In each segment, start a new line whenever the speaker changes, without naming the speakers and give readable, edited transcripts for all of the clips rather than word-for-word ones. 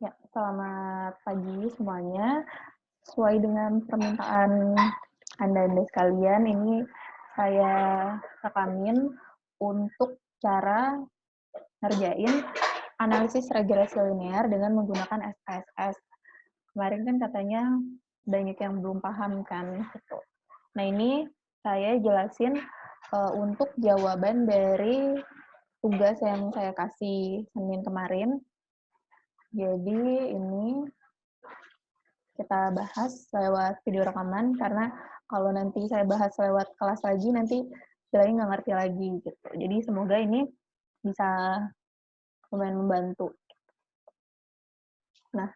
Ya, selamat pagi semuanya. Sesuai dengan permintaan Anda sekalian, ini saya rekamin untuk cara ngerjain analisis regresi linear dengan menggunakan SPSS. Kemarin kan katanya banyak yang belum paham kan, gitu. Nah, ini saya jelasin untuk jawaban dari tugas yang saya kasih Senin kemarin. Jadi ini kita bahas lewat video rekaman, karena kalau nanti saya bahas lewat kelas lagi, nanti bilangnya nggak ngerti lagi gitu. Jadi semoga ini bisa lumayan membantu. Nah,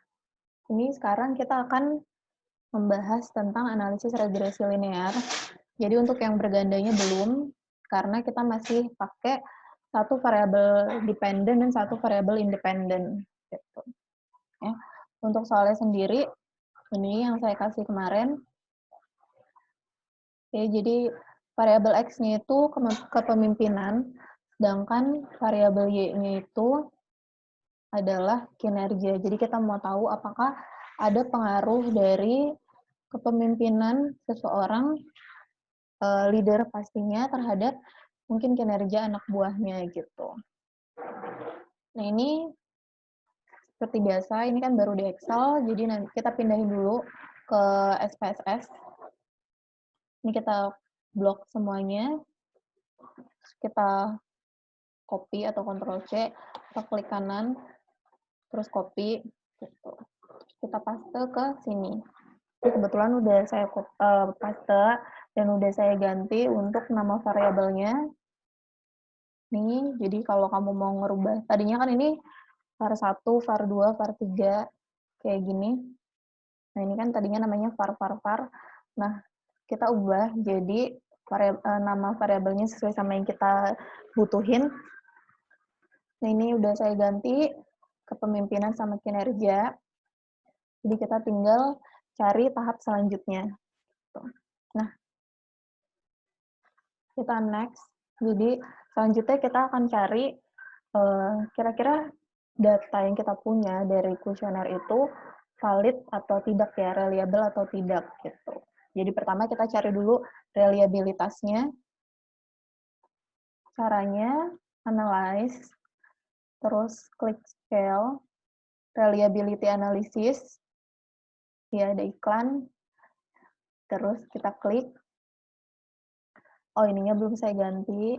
ini sekarang kita akan membahas tentang analisis regresi linear. Jadi untuk yang bergandanya belum, karena kita masih pakai satu variabel dependent dan satu variabel independent. Gitu. Ya. Untuk soalnya sendiri, ini yang saya kasih kemarin. Oke, jadi variabel X-nya itu kepemimpinan, sedangkan variabel Y-nya itu adalah kinerja. Jadi kita mau tahu apakah ada pengaruh dari kepemimpinan seseorang, leader pastinya, terhadap mungkin kinerja anak buahnya gitu. Nah ini seperti biasa, ini kan baru di Excel, jadi nanti kita pindahin dulu ke SPSS. Ini kita blok semuanya, kita copy atau Ctrl C, kita klik kanan, terus copy, gitu. Kita paste ke sini. Jadi kebetulan udah saya paste dan udah saya ganti untuk nama variabelnya. Nih, jadi kalau kamu mau ngerubah, tadinya kan ini var1, var2, var3, kayak gini. Nah, ini kan tadinya namanya var. Nah, kita ubah jadi nama variabelnya sesuai sama yang kita butuhin. Nah, ini udah saya ganti kepemimpinan sama kinerja. Jadi kita tinggal cari tahap selanjutnya. Nah, kita next. Jadi selanjutnya kita akan cari kira-kira data yang kita punya dari kuesioner itu valid atau tidak ya, reliable atau tidak gitu. Jadi pertama kita cari dulu reliabilitasnya. Caranya analyze, terus klik scale, reliability analysis. Ya, ada iklan. Terus kita klik. Oh, ininya belum saya ganti.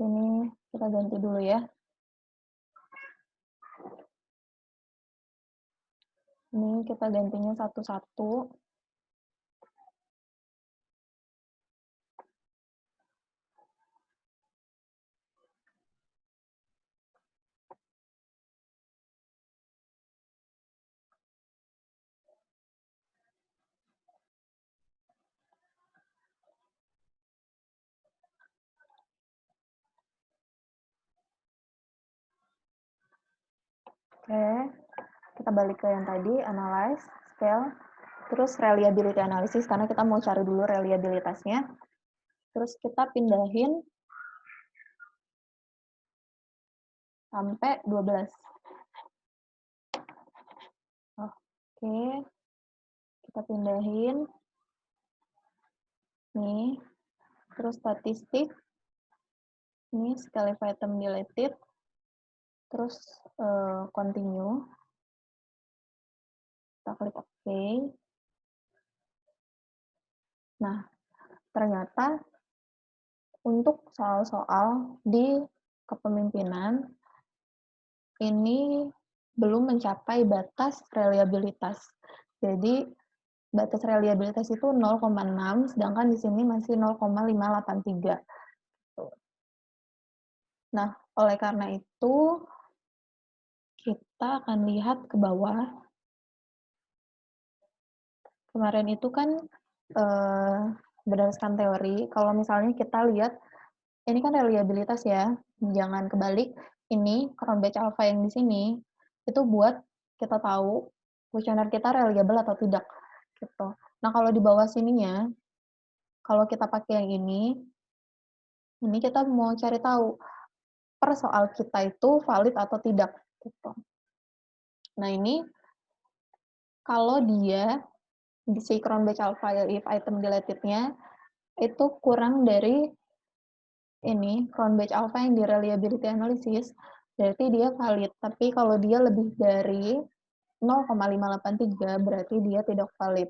Ini kita ganti dulu ya. Ini kita gantinya satu-satu. Oke, kita balik ke yang tadi, analyze, scale, terus reliability analysis, karena kita mau cari dulu reliabilitasnya. Terus kita pindahin sampai 12. Oke, kita pindahin. Nih, terus statistik. Ini scale if item deleted. Terus continue. Kita klik OK. Nah, ternyata untuk soal-soal di kepemimpinan ini belum mencapai batas reliabilitas. Jadi batas reliabilitas itu 0,6, sedangkan di sini masih 0,583. Nah, oleh karena itu kita akan lihat ke bawah. Kemarin itu kan berdasarkan teori, kalau misalnya kita lihat, ini kan reliabilitas ya, jangan kebalik, ini crown batch alpha yang di sini, itu buat kita tahu kuesioner kita reliable atau tidak. Gitu. Nah, kalau di bawah sininya, kalau kita pakai yang ini kita mau cari tahu per soal kita itu valid atau tidak. Gitu. Nah, ini kalau dia si cron batch alpha if item deleted-nya itu kurang dari ini cron batch alpha yang di reliability analysis, berarti dia valid. Tapi kalau dia lebih dari 0,583 berarti dia tidak valid.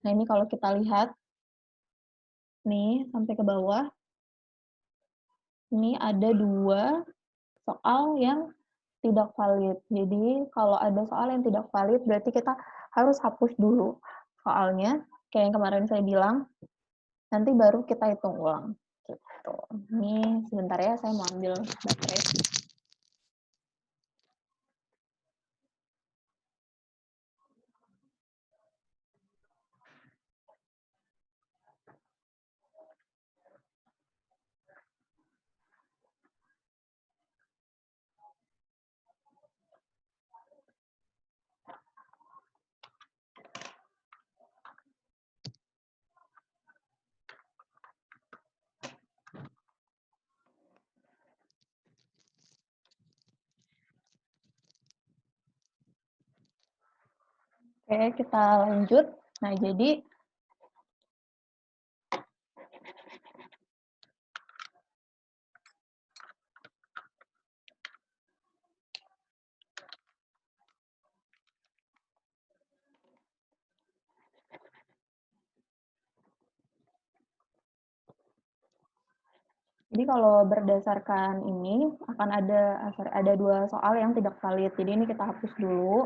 Nah, ini kalau kita lihat nih sampai ke bawah, ini ada 2 soal yang tidak valid. Jadi kalau ada soal yang tidak valid berarti kita harus hapus dulu soalnya, kayak yang kemarin saya bilang, nanti baru kita hitung ulang. Gitu. Ini sebentar ya, saya mau ambil baterai. Oke, kita lanjut. Nah, jadi kalau berdasarkan ini akan ada 2 soal yang tidak valid. Jadi ini kita hapus dulu.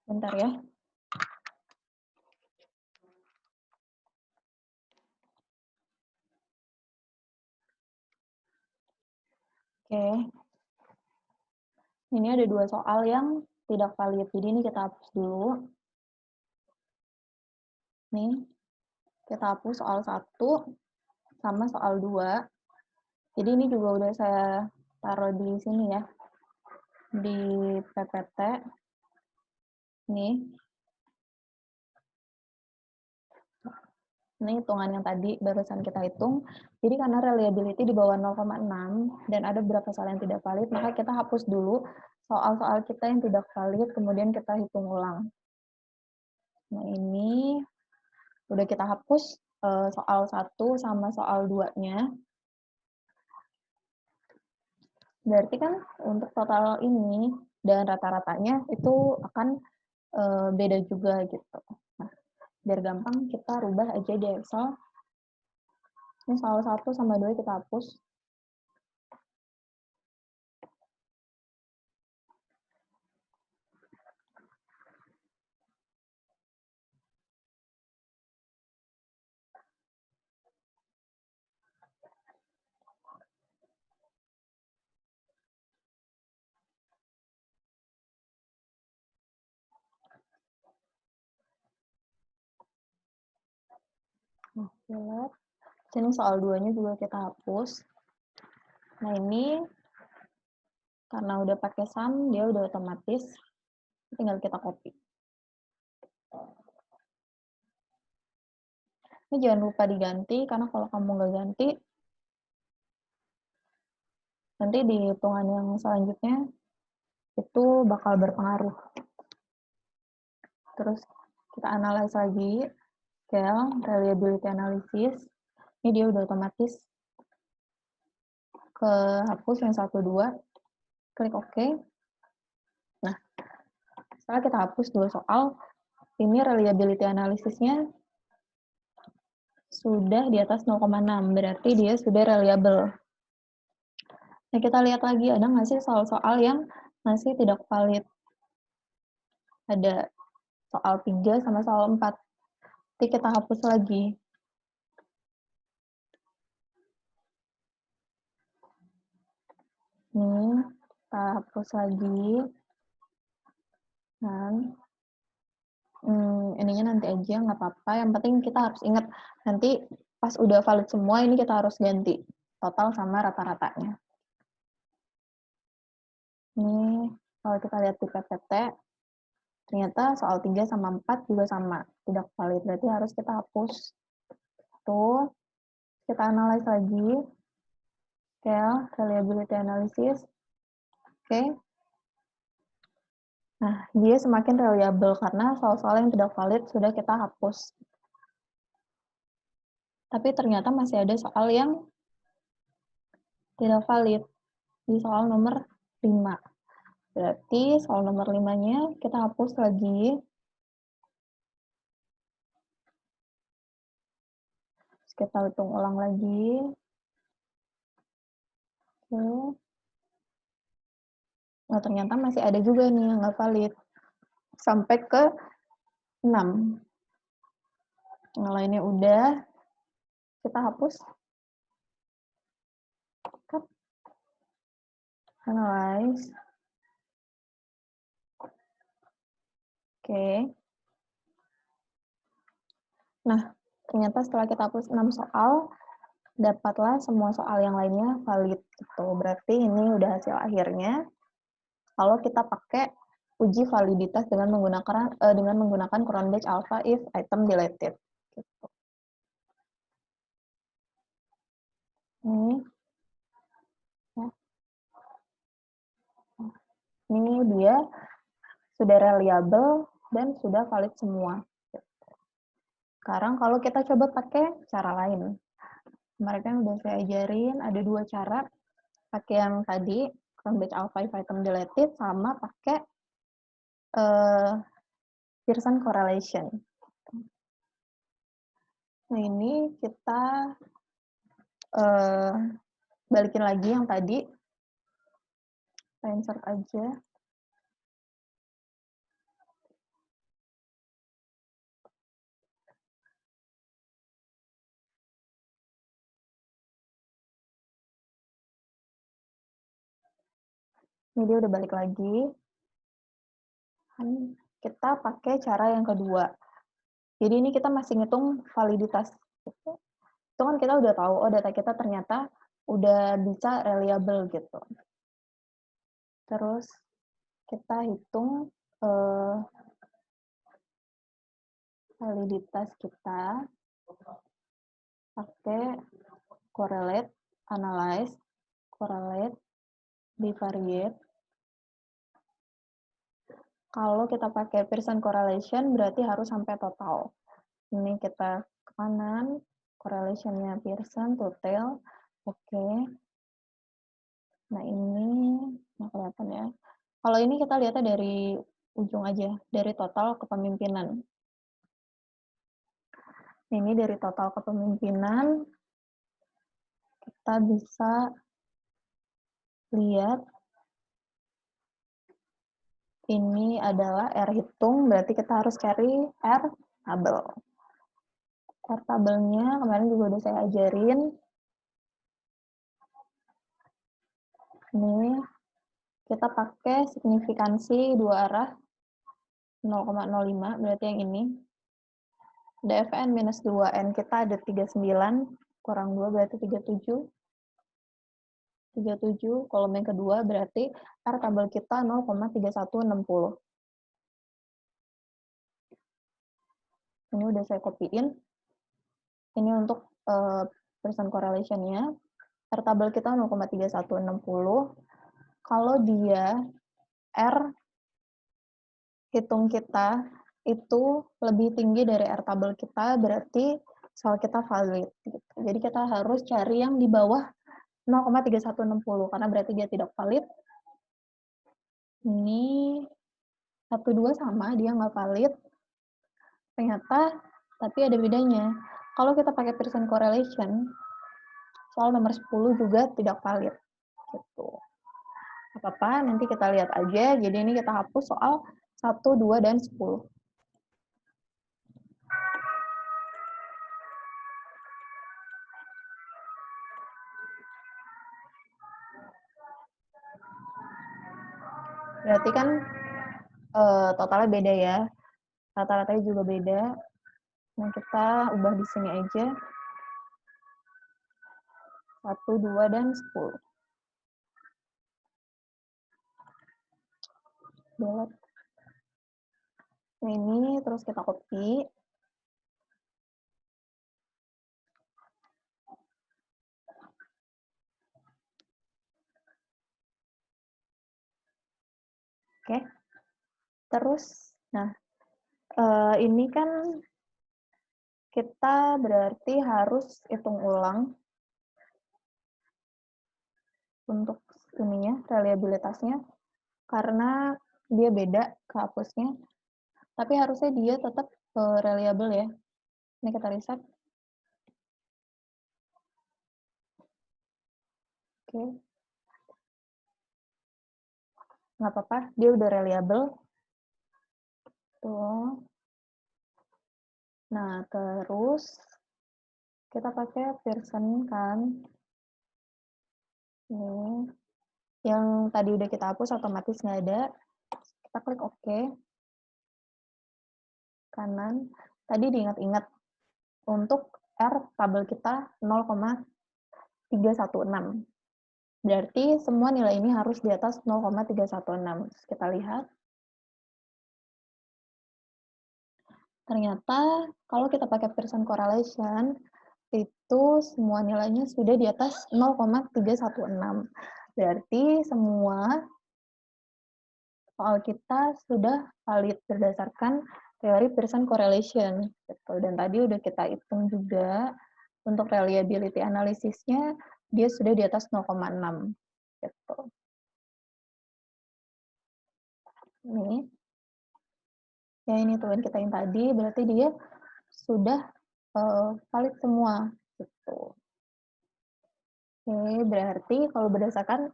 Bentar ya. Oke. Ini ada 2 soal yang tidak valid. Jadi ini kita hapus dulu. Nih, kita hapus soal 1 sama soal 2. Jadi ini juga udah saya taruh di sini ya, di PPT. Nih, ini hitungan yang tadi barusan kita hitung. Jadi karena reliability di bawah 0,6 dan ada beberapa soal yang tidak valid, maka kita hapus dulu soal-soal kita yang tidak valid, kemudian kita hitung ulang. Nah, ini udah kita hapus soal 1 sama soal 2-nya. Berarti kan untuk total ini dan rata-ratanya itu akan beda juga gitu. Nah, biar gampang kita rubah aja di Excel. Ini soal 1 sama 2 kita hapus. Oke. Sini soal 2-nya juga kita hapus. Nah, ini karena udah pakai sum, dia udah otomatis. Tinggal kita copy. Ini jangan lupa diganti, karena kalau kamu nggak ganti, nanti di hitungan yang selanjutnya itu bakal berpengaruh. Terus kita analyze lagi, scale, reliability analysis. Ini dia udah otomatis ke hapus yang 1, 2, klik OK. Nah, setelah kita hapus 2 soal, ini reliability analysisnya sudah di atas 0,6, berarti dia sudah reliable. Nah, kita lihat lagi, ada nggak sih soal-soal yang masih tidak valid? Ada soal 3 sama soal 4. Nanti kita hapus lagi. Nih, kita hapus lagi. Dan ininya nanti aja, nggak apa-apa. Yang penting kita harus ingat, nanti pas udah valid semua, ini kita harus ganti total sama rata-ratanya. Ini kalau kita lihat di PPT, ternyata soal 3 sama 4 juga sama, tidak valid. Berarti harus kita hapus. itu kita analyze lagi. Scale, reliability analysis. Oke. Nah, dia semakin reliable karena soal-soal yang tidak valid sudah kita hapus. Tapi ternyata masih ada soal yang tidak valid di soal nomor 5. Berarti soal nomor 5-nya kita hapus lagi. Terus kita hitung ulang lagi. Oke. Nah, ternyata masih ada juga nih yang nggak valid. Sampai ke 6. Yang lainnya udah. Kita hapus. Cut. Analyze. Oke. Nah, ternyata setelah kita hapus 6 soal, dapatlah semua soal yang lainnya valid. Gitu. Berarti ini udah hasil akhirnya. Kalau kita pakai uji validitas dengan menggunakan Cronbach alpha if item deleted. Gitu. Ini, ya. Ini dia sudah reliable dan sudah valid semua. Sekarang kalau kita coba pakai cara lain. Kemarin kan udah saya ajarin ada 2 cara. Pakai yang tadi, Cronbach alpha if item deleted, sama pakai Pearson correlation. Nah, ini kita balikin lagi yang tadi. Saya insert aja. Ini dia udah balik lagi. Kita pakai cara yang kedua. Jadi ini kita masih ngitung validitas. Itu kan kita udah tahu, oh data kita ternyata udah bisa reliable gitu. Terus kita hitung validitas kita pakai correlate, analyze, correlate, bivariate. Kalau kita pakai Pearson correlation berarti harus sampai total. Ini kita ke kanan, correlation-nya Pearson, total. Oke. Nah, ini nggak kelihatan ya. Kalau ini kita lihatnya dari ujung aja, dari total kepemimpinan. Ini dari total kepemimpinan, kita bisa lihat ini adalah R hitung, berarti kita harus cari R tabel. R tabelnya kemarin juga udah saya ajarin. Ini kita pakai signifikansi 2 arah 0,05, berarti yang ini. DFN minus 2N kita ada 39, kurang 2 berarti 37. 37, kolom yang kedua berarti R tabel kita 0,3160. Ini udah saya copyin. Ini untuk Pearson correlation-nya. R tabel kita 0,3160. Kalau dia R hitung kita itu lebih tinggi dari R tabel kita, berarti soal kita valid. Gitu. Jadi kita harus cari yang di bawah 0,3160, karena berarti dia tidak valid. Ini 1,2 sama, dia nggak valid. Ternyata, tapi ada bedanya. Kalau kita pakai Pearson correlation, soal nomor 10 juga tidak valid. Gitu. Apa-apa, nanti kita lihat aja. Jadi ini kita hapus soal 1, 2, dan 10. Berarti kan totalnya beda ya. Rata-ratanya juga beda. Nah, kita ubah di sini aja. 1, 2, dan 10. Delete. Nah, ini terus kita copy. Oke. Terus, nah, ini kan kita berarti harus hitung ulang untuk ininya, reliabilitasnya, karena dia beda kehapusnya, tapi harusnya dia tetap reliable ya. Ini kita riset. Oke. Nggak apa-apa, dia udah reliable. Tuh. Nah, terus kita pakai Pearson kan. Ini. Yang tadi udah kita hapus otomatis nggak ada. Kita klik OK. Kanan. Tadi diingat-ingat untuk R tabel kita 0,316. Berarti semua nilai ini harus di atas 0,316. Kita lihat. Ternyata kalau kita pakai Pearson correlation, itu semua nilainya sudah di atas 0,316. Berarti semua soal kita sudah valid berdasarkan teori Pearson correlation. Gitu. Dan tadi udah kita hitung juga untuk reliability analisisnya dia sudah di atas 0,6. Gitu. Ini. Ya ini tuh kita yang tadi, berarti dia sudah valid semua. Gitu. Oke, berarti kalau berdasarkan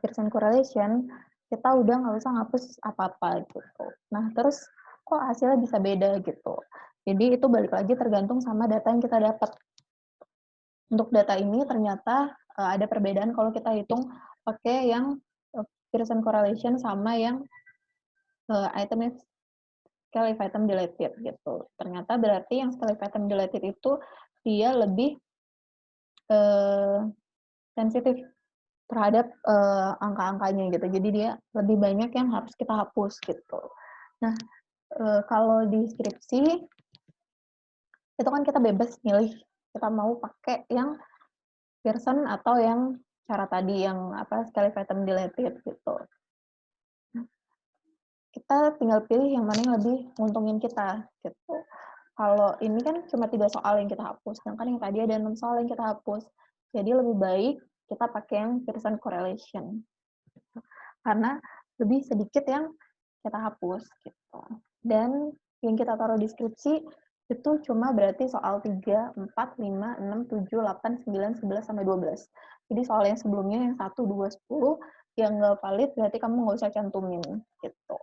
Pearson correlation, kita udah nggak usah ngapus apa-apa gitu. Nah, terus kok hasilnya bisa beda gitu. Jadi itu balik lagi tergantung sama data yang kita dapat. Untuk data ini ternyata ada perbedaan kalau kita hitung pakai yang Pearson correlation sama yang item scale if item deleted gitu. Ternyata berarti yang scale if item deleted itu dia lebih sensitif terhadap angka-angkanya gitu. Jadi dia lebih banyak yang harus kita hapus gitu. Nah, kalau di skripsi itu kan kita bebas milih kita mau pakai yang Pearson atau yang cara tadi yang apa scale item deleted gitu. Kita tinggal pilih yang mana yang lebih nguntungin kita gitu. Kalau ini kan cuma 3 soal yang kita hapus, sedangkan yang tadi ada 6 soal yang kita hapus. Jadi lebih baik kita pakai yang Pearson correlation. Karena lebih sedikit yang kita hapus gitu. Dan yang kita taruh di skripsi itu cuma berarti soal 3, 4, 5, 6, 7, 8, 9, 11, sampai 12. Jadi soal yang sebelumnya yang 1, 2, 10 yang nggak valid berarti kamu nggak usah cantumin gitu.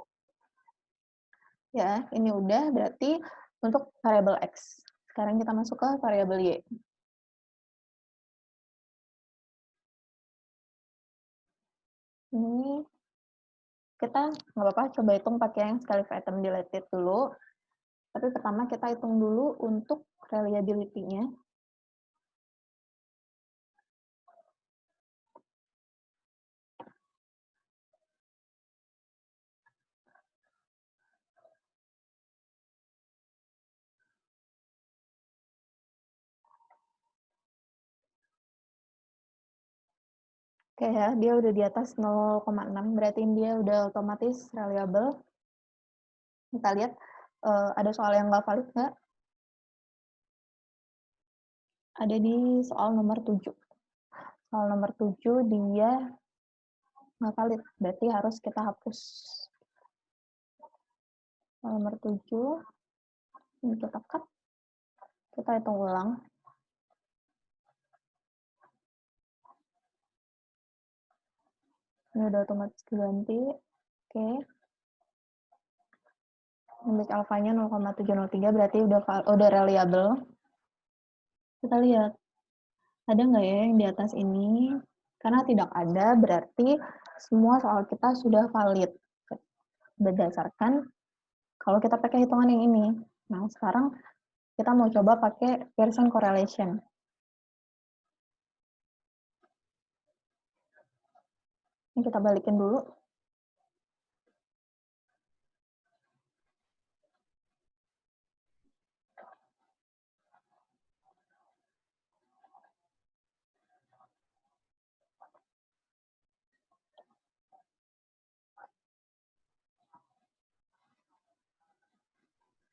Ya, ini udah berarti untuk variabel X. Sekarang kita masuk ke variabel Y. Ini kita nggak apa-apa coba hitung pakai yang scale item deleted dulu. Tapi pertama kita hitung dulu untuk reliability-nya. Oke ya, dia udah di atas 0,6, berarti dia udah otomatis reliable. Kita lihat ada soal yang nggak valid nggak? Ada di soal nomor 7. Soal nomor 7 dia nggak valid, berarti harus kita hapus. Soal nomor 7, ini kita cut. Kita hitung ulang. Ini udah otomatis diganti. Oke. Index alfanya 0,703 berarti udah reliable. Kita lihat, ada nggak ya yang di atas ini? Karena tidak ada, berarti semua soal kita sudah valid. Berdasarkan kalau kita pakai hitungan yang ini. Nah, sekarang kita mau coba pakai Pearson correlation. Ini kita balikin dulu.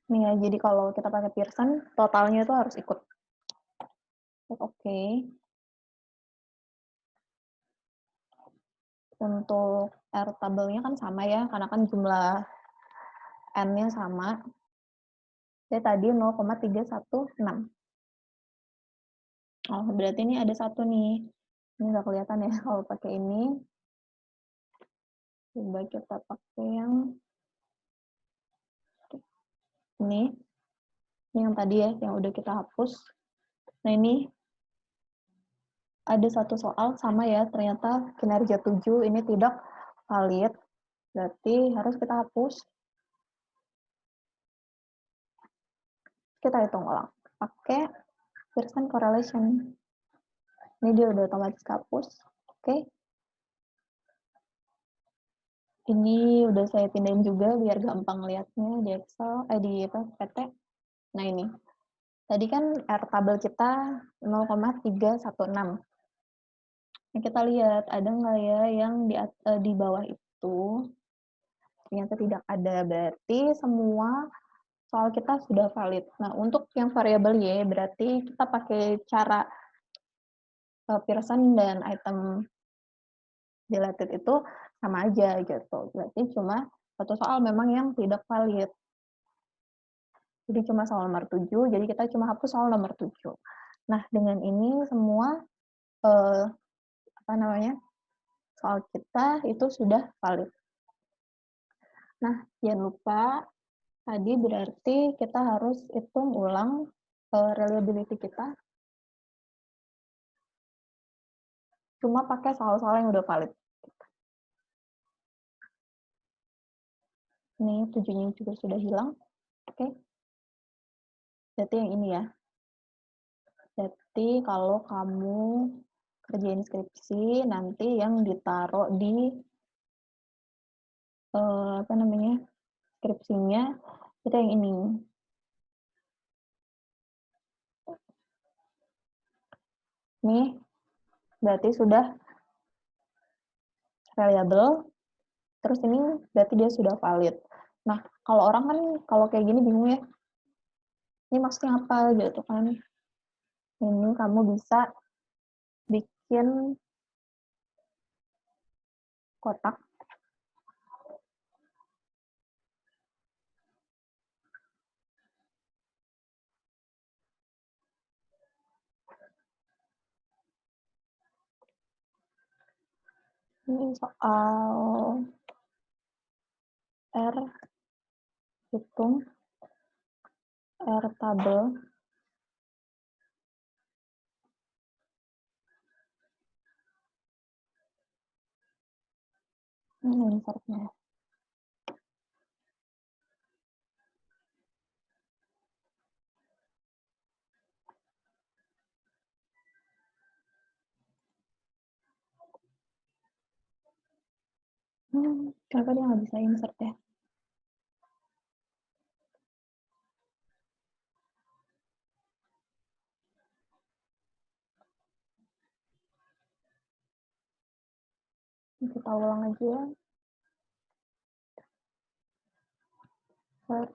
Nih ya, jadi kalau kita pakai Pearson, totalnya itu harus ikut. Oke. Untuk R tabelnya kan sama ya, karena kan jumlah N-nya sama. Saya tadi 0,316. Oh, berarti ini ada satu nih. Ini nggak kelihatan ya kalau pakai ini. Coba kita pakai yang ini. Ini yang tadi ya, yang udah kita hapus. Nah, ini ada satu soal sama ya, ternyata kinerja 7 ini tidak valid. Berarti harus kita hapus. Kita hitung ulang. Pakai Pearson correlation. Ini dia udah otomatis hapus. Oke. Ini udah saya pindahin juga biar gampang lihatnya di Excel, di PT. Nah ini, tadi kan R tabel kita 0,316. Nah, kita lihat ada nggak ya yang di bawah itu. Ternyata tidak ada, berarti semua soal kita sudah valid. Nah, untuk yang variabel Y, berarti kita pakai cara Pearson dan item deleted itu sama aja gitu. Berarti cuma satu soal memang yang tidak valid. Jadi cuma soal nomor 7, jadi kita cuma hapus soal nomor 7. Nah, dengan ini semua soal kita itu sudah valid. Nah, jangan lupa tadi berarti kita harus hitung ulang reliability kita. Cuma pakai soal-soal yang udah valid. Ini 7-nya juga sudah hilang. Oke. Berarti yang ini ya. Berarti kalau kamu kerjain skripsi, nanti yang ditaruh di skripsinya itu yang ini. Nih, berarti sudah reliable. Terus ini berarti dia sudah valid. Nah, kalau orang kan kalau kayak gini bingung ya. Ini maksudnya apa gitu kan. Ini kamu bisa bikin kotak. Ini soal R hitung R tabel. Ini insertnya. Kenapa dia nggak bisa insert ya? Kita ulang aja ya. Insert.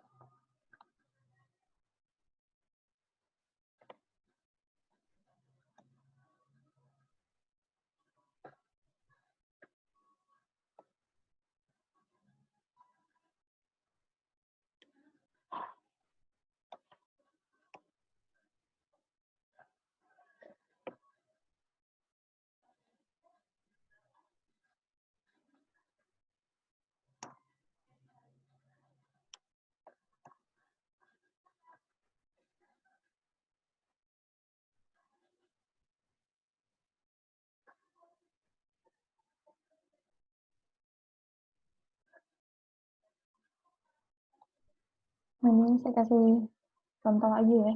Nah, ini saya kasih contoh aja ya.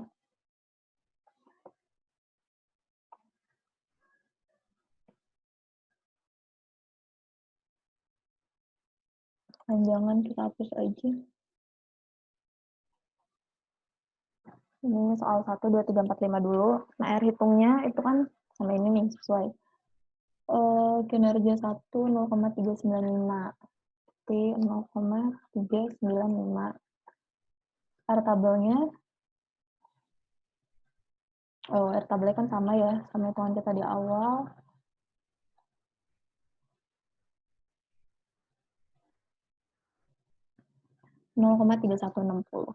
Panjangan kita hapus aja. Ini soal 1, 2, 3, 4, 5 dulu. Nah, R hitungnya itu kan sama ini nih, sesuai. Kinerja 1 0,395. T 0,395. R tabelnya, R tabelnya kan sama ya, sama hitungan kita di awal. (0,3160).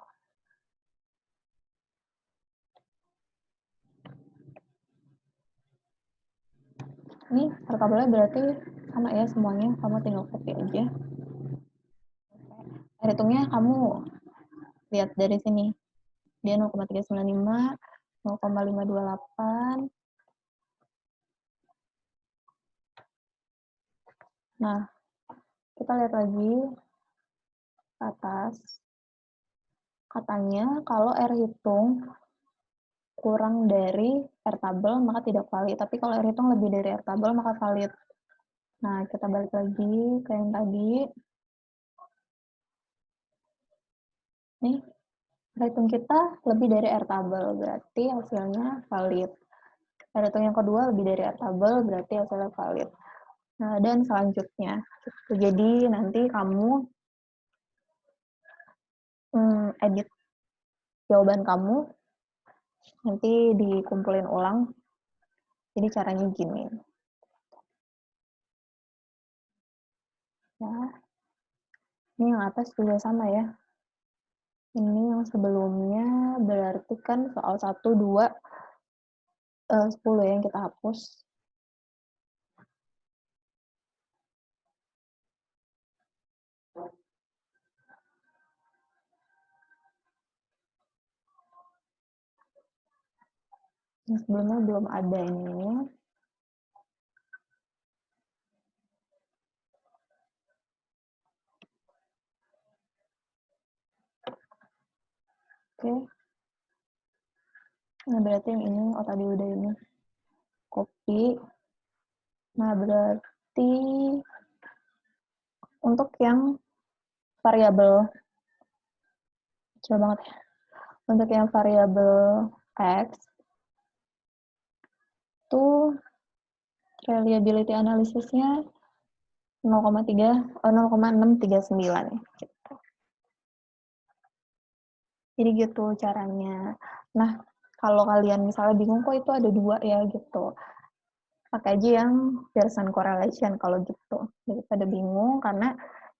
Ini R tabelnya berarti sama ya semuanya, kamu tinggal copy aja. R hitungnya kamu lihat dari sini. Dia 0,395, 0,528. Nah, kita lihat lagi ke atas. Katanya kalau R hitung kurang dari R tabel maka tidak valid. Tapi kalau R hitung lebih dari R tabel maka valid. Nah, kita balik lagi ke yang tadi. Nih, R hitung kita lebih dari R tabel, berarti hasilnya valid. R hitung yang kedua lebih dari R tabel, berarti hasilnya valid. Nah, dan selanjutnya, jadi nanti kamu edit jawaban kamu, nanti dikumpulin ulang. Jadi caranya gini. Ya, ini yang atas juga sama ya. Ini yang sebelumnya berarti kan soal 1, 2, 10 ya yang kita hapus. Yang sebelumnya belum ada ini. Oke. Nah, berarti yang ini, tadi udah ini. Copy. Nah, berarti untuk yang variabel, kecil banget ya. Untuk yang variabel X, itu reliability analysisnya 0,639. Gitu. Jadi gitu caranya. Nah, kalau kalian misalnya bingung kok itu ada 2 ya gitu, pakai aja yang Pearson correlation kalau gitu. Daripada bingung, karena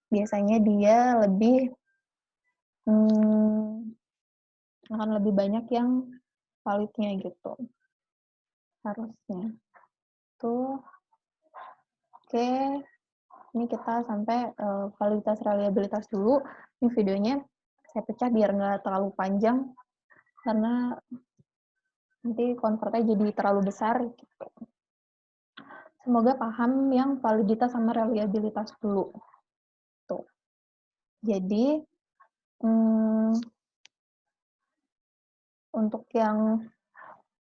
biasanya dia lebih akan lebih banyak yang validnya gitu. Harusnya. Tuh. Oke. Ini kita sampai validitas reliabilitas dulu. Ini videonya saya pecah biar nggak terlalu panjang, karena nanti konvertnya jadi terlalu besar. Gitu. Semoga paham yang validitas sama reliabilitas dulu. Tuh. Jadi, untuk yang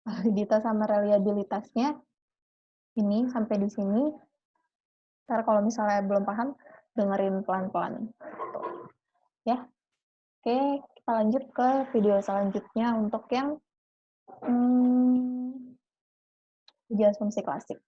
validitas sama reliabilitasnya, ini sampai di sini. Ntar kalau misalnya belum paham, dengerin pelan-pelan. Ya, oke, kita lanjut ke video selanjutnya untuk yang uji asumsi klasik.